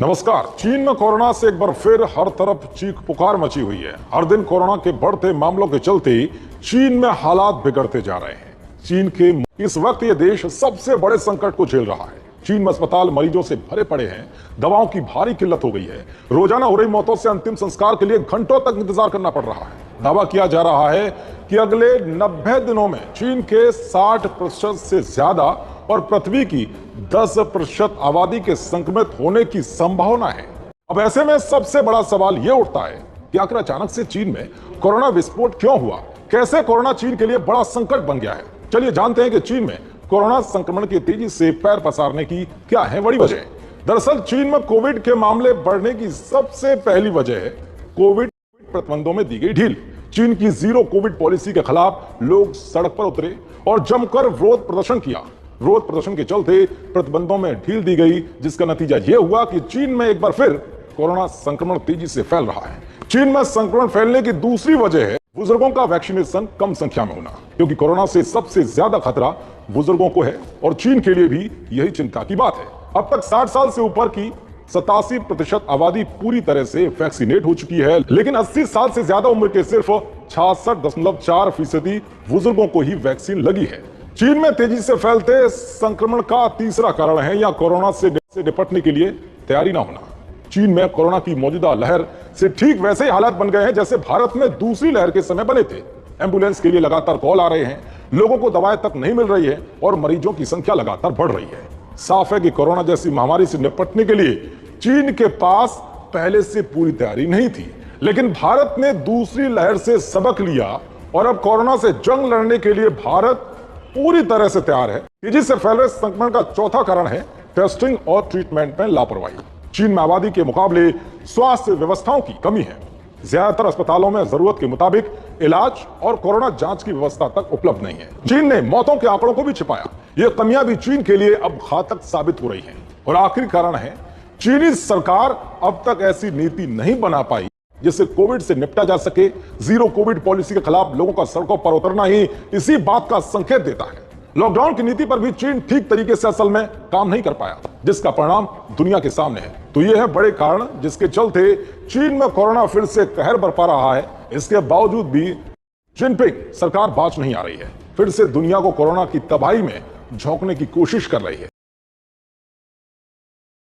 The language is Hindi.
नमस्कार। चीन में कोरोना से एक बार फिर हर तरफ चीख पुकार मची हुई है। हर दिन कोरोना के बढ़ते मामलों के चलते चीन में हालात बिगड़ते जा रहे हैं। चीन के इस वक्त ये देश सबसे बड़े संकट को झेल रहा है। चीन में अस्पताल मरीजों से भरे पड़े हैं, दवाओं की भारी किल्लत हो गई है। रोजाना हो रही मौतों से अंतिम संस्कार के लिए घंटों तक इंतजार करना पड़ रहा है। दावा किया जा रहा है कि अगले 90 दिनों में चीन के 60% से ज्यादा और पृथ्वी की 10% आबादी के संक्रमित होने की संभावना है। अब ऐसे में सबसे बड़ा सवाल यह उठता है कि आखिर अचानक से चीन में कोरोना विस्फोट क्यों हुआ? कैसे कोरोना चीन के लिए बड़ा संकट बन गया है? चलिए जानते हैं कि चीन में कोरोना संक्रमण की तेजी से पैर पसारने की क्या है बड़ी वजह। दरअसल चीन में कोविड के मामले बढ़ने की सबसे पहली वजह है कोविड प्रतिबंधों में दी गई ढील। चीन की जीरो कोविड पॉलिसी के खिलाफ लोग सड़क पर उतरे और जमकर विरोध प्रदर्शन किया। विरोध प्रदर्शन के चलते प्रतिबंधों में ढील दी गई, जिसका नतीजा यह हुआ कि चीन में एक बार फिर कोरोना संक्रमण तेजी से फैल रहा है। चीन में संक्रमण फैलने की दूसरी वजह है बुजुर्गों का वैक्सीनेशन कम संख्या में होना, क्योंकि कोरोना से सबसे ज्यादा खतरा बुजुर्गों को है और चीन के लिए भी यही चिंता की बात है। अब तक 60 साल से ऊपर की 87% आबादी पूरी तरह से वैक्सीनेट हो चुकी है, लेकिन 80 साल से ज्यादा उम्र के सिर्फ 66.4% बुजुर्गों को ही वैक्सीन लगी है। चीन में तेजी से फैलते संक्रमण का तीसरा कारण है या कोरोना से निपटने के लिए तैयारी ना होना। चीन में कोरोना की मौजूदा लहर से ठीक वैसे ही हालात बन गए हैं जैसे भारत में दूसरी लहर के समय बने थे। एम्बुलेंस के लिए लगातार कॉल आ रहे हैं, लोगों को दवाएं तक नहीं मिल रही है और मरीजों की संख्या लगातार बढ़ रही है। साफ है कि कोरोना जैसी महामारी से निपटने के लिए चीन के पास पहले से पूरी तैयारी नहीं थी, लेकिन भारत ने दूसरी लहर से सबक लिया और अब कोरोना से जंग लड़ने के लिए भारत पूरी तरह से तैयार है। तेजी से फैल रहे संक्रमण का चौथा कारण है टेस्टिंग और ट्रीटमेंट में लापरवाही। चीन में आबादी के मुकाबले स्वास्थ्य व्यवस्थाओं की कमी है। ज्यादातर अस्पतालों में जरूरत के मुताबिक इलाज और कोरोना जांच की व्यवस्था तक उपलब्ध नहीं है। चीन ने मौतों के आंकड़ों को भी छिपाया। ये कमियां भी चीन के लिए अब घातक साबित हो रही हैं। और आखिरी कारण है चीनी सरकार अब तक ऐसी नीति नहीं बना पाई जिससे कोविड से निपटा जा सके। जीरो कोविड पॉलिसी के खिलाफ लोगों का सड़कों पर उतरना ही इसी बात का संकेत देता है। लॉकडाउन की नीति पर भी चीन ठीक तरीके से असल में काम नहीं कर पाया, जिसका परिणाम दुनिया के सामने है। तो ये है बड़े कारण जिसके चलते चीन में कोरोना फिर से कहर बरपा रहा है। इसके बावजूद भी जिनपिंग सरकार बाज नहीं आ रही है, फिर से दुनिया को कोरोना की तबाही में झोंकने की कोशिश कर रही है।